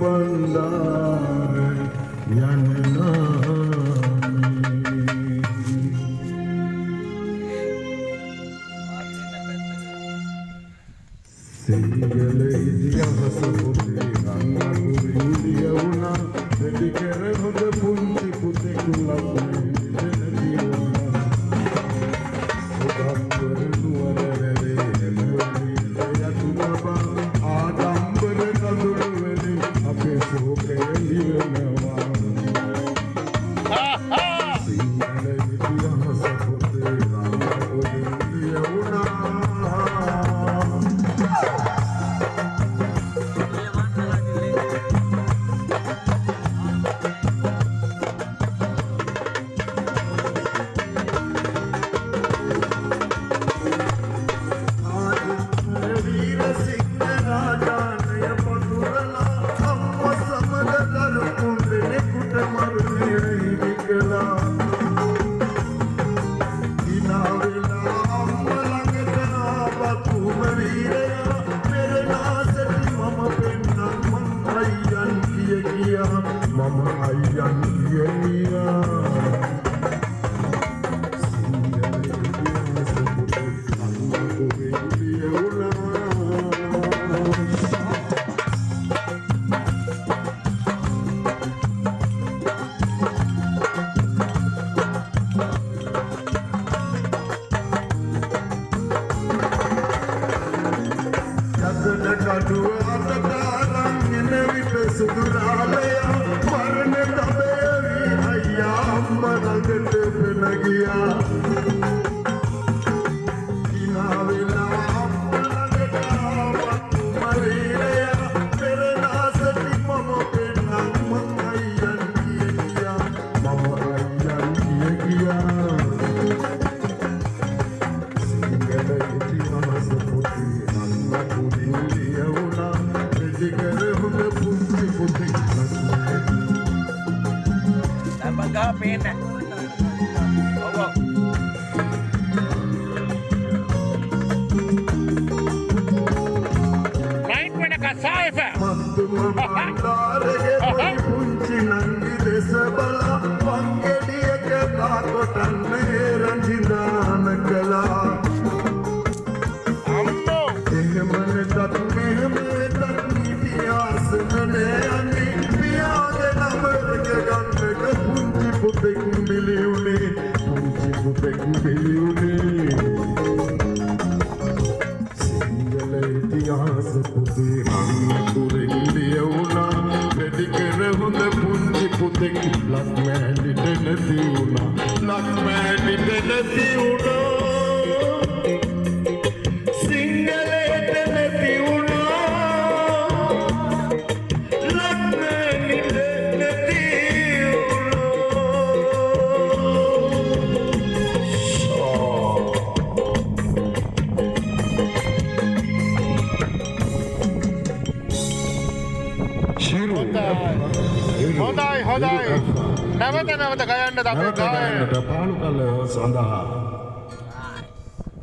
බණ්ඩාර යන්නාමි සිංහල ඉතිහාස පොතේ රංගපුරි උදිය වුණා දෙවි කර හොඳ පුංචි පුතෙකු ලබන්නේ දෙනදියුණා ඔබම්බර නුවරවැලේ එළුවනේ යතුනබා ආඩම්බර කඳුළු වෙලින් අපේ සෝකය නිවනවා සිංහල ඉතිහාස පොතේ රංගපුරි උදිය වුණා Mama ayyan kiya හොඳයි නැවත ගයන්න අපේ ගායනට පාලු කළ සඳහා